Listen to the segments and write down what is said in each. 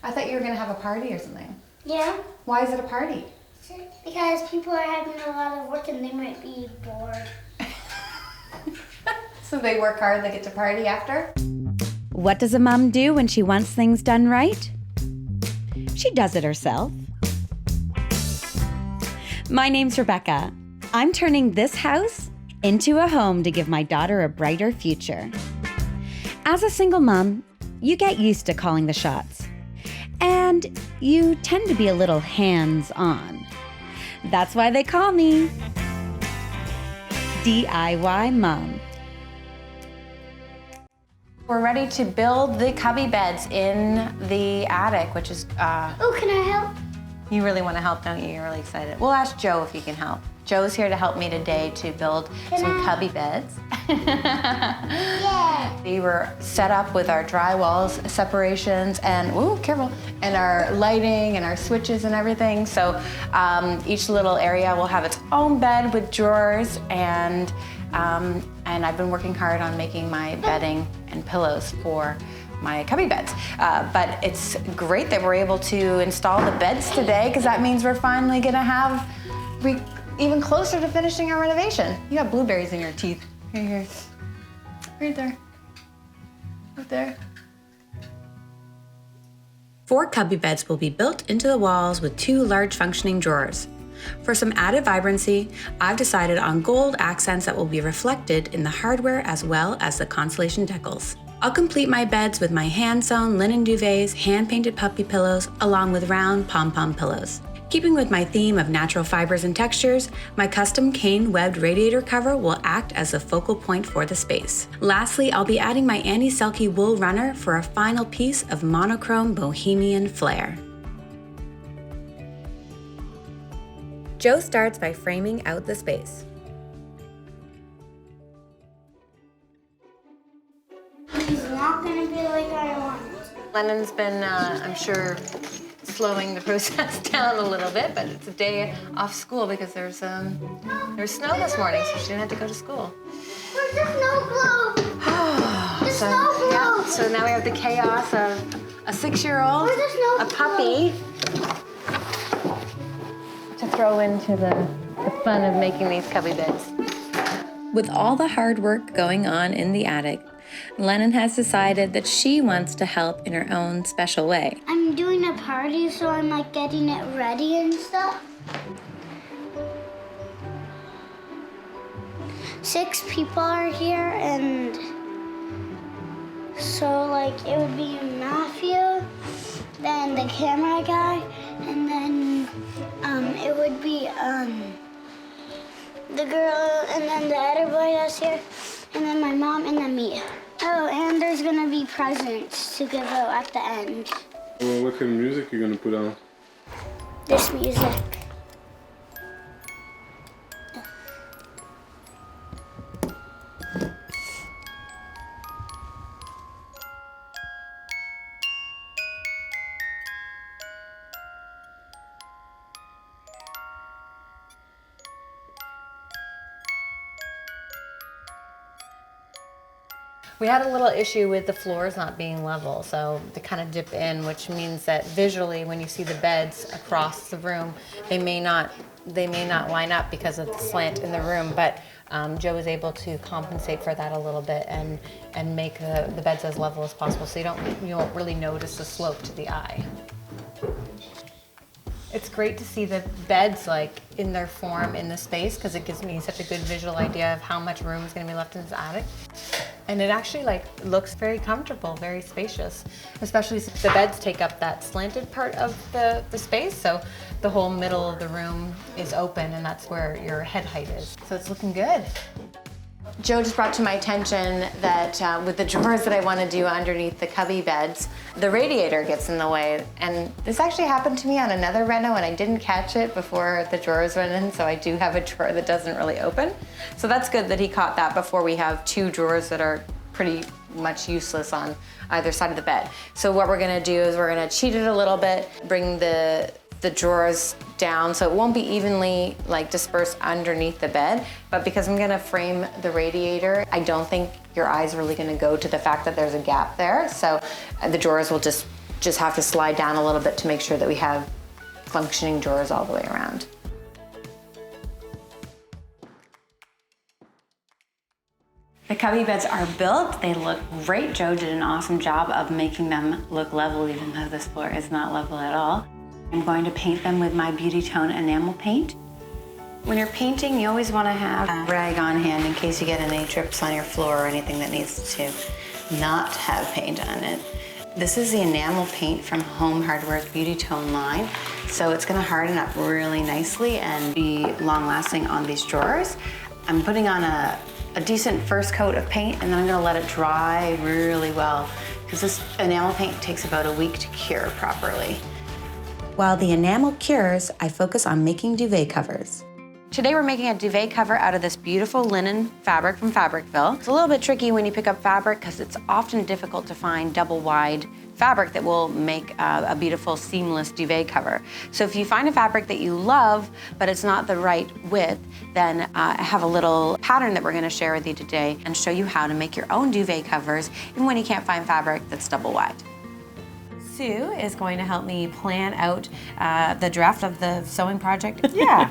I thought you were gonna have a party or something. Yeah. Why is it a party? Because people are having a lot of work and they might be bored. So they work hard, they get to party after? What does a mom do when she wants things done right? She does it herself. My name's Rebekah. I'm turning this house into a home to give my daughter a brighter future. As a single mom, you get used to calling the shots. And you tend to be a little hands-on. That's why they call me DIY Mom. We're ready to build the cubby beds in the attic, which is, Oh, can I help? you really want to help, don't you? You're really excited. We'll ask Joe if he can help. Joe's here to help me today to build some cubby beds. Yeah. We were set up with our drywall separations and, ooh, careful, and our lighting and our switches and everything. So each little area will have its own bed with drawers, and I've been working hard on making my bedding and pillows for my cubby beds. But it's great that we're able to install the beds today, because that means we're finally gonna have, even closer to finishing our renovation. You have blueberries in your teeth. Here. Right there. Up there. 4 cubby beds will be built into the walls with 2 large functioning drawers. For some added vibrancy, I've decided on gold accents that will be reflected in the hardware as well as the consolation decals. I'll complete my beds with my hand-sewn linen duvets, hand-painted puppy pillows, along with round pom-pom pillows. Keeping with my theme of natural fibers and textures, my custom cane webbed radiator cover will act as the focal point for the space. Lastly, I'll be adding my Annie Selke wool runner for a final piece of monochrome bohemian flair. Joe starts by framing out the space. It's not gonna be like I want. Lennon's been, I'm sure, slowing the process down a little bit, but it's a day off school because there was snow this morning, so she didn't have to go to school. Where's the snow globe? The So, snow globe. yeah, so now we have the chaos of a 6-year-old, Where's the snow a puppy, to throw into the fun of making these cubby beds. With all the hard work going on in the attic, Lennon has decided that she wants to help in her own special way. I'm doing a party, so I'm like getting it ready and stuff. 6 people are here, and so like it would be Matthew, then the camera guy, and then it would be the girl, and then the other boy that's here, and then my mom, and then me. Oh, and there's gonna be presents to give out at the end. Well, what kind of music are you gonna put on? This music. We had a little issue with the floors not being level, so they kind of dip in, which means that visually, when you see the beds across the room, they may not line up because of the slant in the room. But Joe was able to compensate for that a little bit and make the beds as level as possible, so you won't really notice the slope to the eye. It's great to see the beds like in their form in the space, because it gives me such a good visual idea of how much room is going to be left in this attic. And it actually like looks very comfortable, very spacious, especially since the beds take up that slanted part of the space. So the whole middle of the room is open, and that's where your head height is. So it's looking good. Joe just brought to my attention that with the drawers that I want to do underneath the cubby beds, the radiator gets in the way. And this actually happened to me on another reno, and I didn't catch it before the drawers went in, so I do have a drawer that doesn't really open. So that's good that he caught that before we have 2 drawers that are pretty much useless on either side of the bed. So what we're gonna do is we're gonna cheat it a little bit, bring the drawers down so it won't be evenly like dispersed underneath the bed, but because I'm gonna frame the radiator, I don't think your eye's really gonna go to the fact that there's a gap there. So the drawers will just just have to slide down a little bit to make sure that we have functioning drawers all the way around. The cubby beds are built. They look great. Joe did an awesome job of making them look level, even though this floor is not level at all. I'm going to paint them with my Beauty Tone enamel paint. When you're painting, you always want to have a rag on hand in case you get any drips on your floor or anything that needs to not have paint on it. This is the enamel paint from Home Hardware's Beauty Tone line. So it's going to harden up really nicely and be long lasting on these drawers. I'm putting on a decent first coat of paint, and then I'm going to let it dry really well, because this enamel paint takes about a week to cure properly. While the enamel cures, I focus on making duvet covers. Today we're making a duvet cover out of this beautiful linen fabric from Fabricville. It's a little bit tricky when you pick up fabric because it's often difficult to find double wide fabric that will make a beautiful seamless duvet cover. So if you find a fabric that you love, but it's not the right width, then I have a little pattern that we're gonna share with you today and show you how to make your own duvet covers even when you can't find fabric that's double wide. Sue is going to help me plan out the draft of the sewing project. Yeah.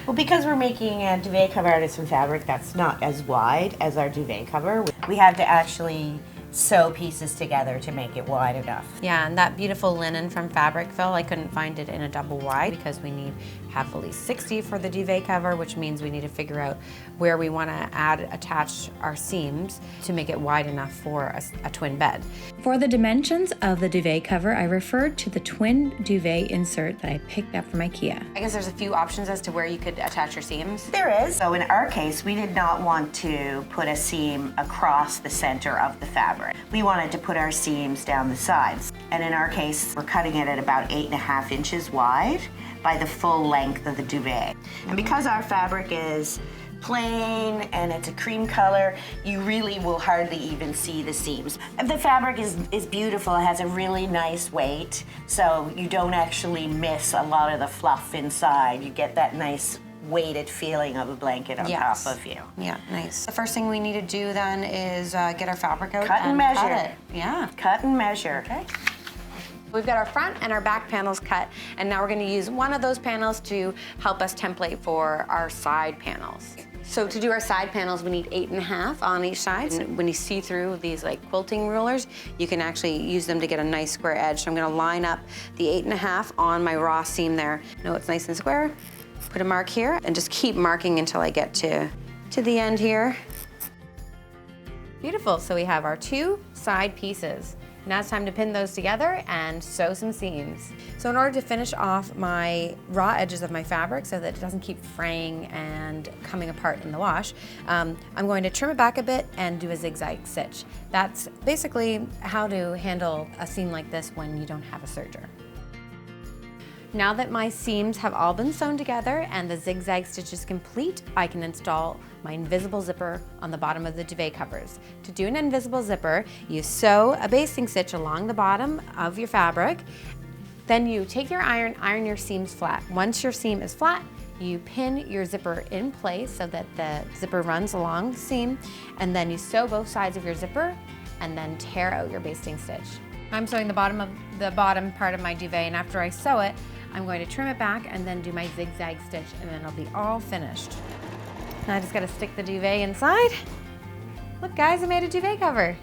Well, because we're making a duvet cover out of some fabric that's not as wide as our duvet cover, we have to actually sew pieces together to make it wide enough. Yeah, and that beautiful linen from Fabricville, I couldn't find it in a double wide because we need half at least 60 for the duvet cover, which means we need to figure out where we want to attach our seams to make it wide enough for a twin bed. For the dimensions of the duvet cover, I referred to the twin duvet insert that I picked up from IKEA. I guess there's a few options as to where you could attach your seams. There is. So in our case, we did not want to put a seam across the center of the fabric. We wanted to put our seams down the sides. And in our case, we're cutting it at about 8.5 inches wide by the full length of the duvet. And because our fabric is plain and it's a cream color, you really will hardly even see the seams. The fabric is beautiful. It has a really nice weight, so you don't actually miss a lot of the fluff inside. You get that nice weighted feeling of a blanket on top of you. Yeah, nice. The first thing we need to do then is get our fabric out Cut and measure. cut it. Yeah. Cut and measure. Okay. We've got our front and our back panels cut, and now we're going to use one of those panels to help us template for our side panels. So to do our side panels, we need 8.5 on each side. And when you see through these like quilting rulers, you can actually use them to get a nice square edge. So I'm going to line up the 8.5 on my raw seam there. Know it's nice and square. Put a mark here and just keep marking until I get to the end here. Beautiful, so we have our two side pieces. Now it's time to pin those together and sew some seams. So in order to finish off my raw edges of my fabric so that it doesn't keep fraying and coming apart in the wash, I'm going to trim it back a bit and do a zigzag stitch. That's basically how to handle a seam like this when you don't have a serger. Now that my seams have all been sewn together and the zigzag stitch is complete, I can install my invisible zipper on the bottom of the duvet covers. To do an invisible zipper, you sew a basting stitch along the bottom of your fabric, then you take your iron your seams flat. Once your seam is flat, you pin your zipper in place so that the zipper runs along the seam, and then you sew both sides of your zipper and then tear out your basting stitch. I'm sewing the bottom part of my duvet, and after I sew it, I'm going to trim it back and then do my zigzag stitch, and then it'll be all finished. Now I just gotta stick the duvet inside. Look guys, I made a duvet cover.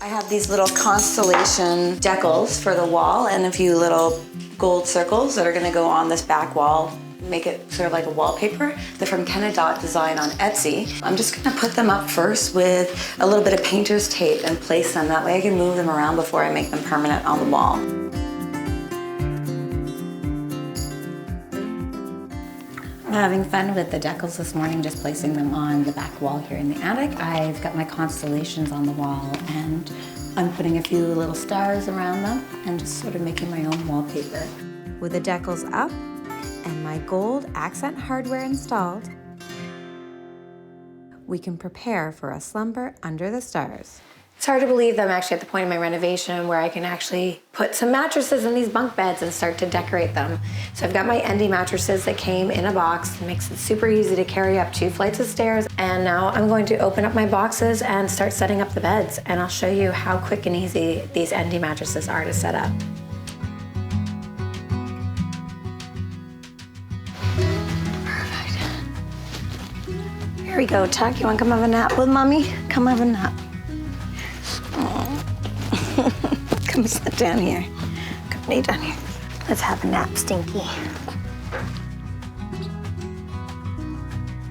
I have these little constellation decals for the wall and a few little gold circles that are gonna go on this back wall, make it sort of like a wallpaper. They're from Kenna Design on Etsy. I'm just gonna put them up first with a little bit of painter's tape and place them. That way I can move them around before I make them permanent on the wall. I'm having fun with the decals this morning, just placing them on the back wall here in the attic. I've got my constellations on the wall and I'm putting a few little stars around them and just sort of making my own wallpaper. With the decals up and my gold accent hardware installed, we can prepare for a slumber under the stars. It's hard to believe that I'm actually at the point in my renovation where I can actually put some mattresses in these bunk beds and start to decorate them. So I've got my Endy mattresses that came in a box. It makes it super easy to carry up 2 flights of stairs. And now I'm going to open up my boxes and start setting up the beds. And I'll show you how quick and easy these Endy mattresses are to set up. Perfect. Here we go, Tuck. You wanna come have a nap with Mommy? Come have a nap. Come sit down here. Come lay down here. Let's have a nap, Stinky.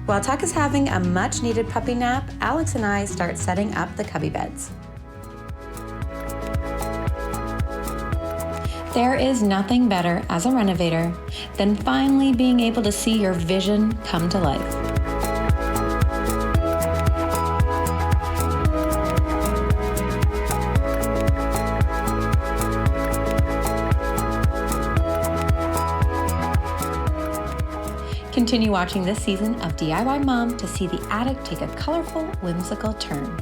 While Tuck is having a much-needed puppy nap, Alex and I start setting up the cubby beds. There is nothing better as a renovator than finally being able to see your vision come to life. Continue watching this season of DIY Mom to see the attic take a colorful, whimsical turn.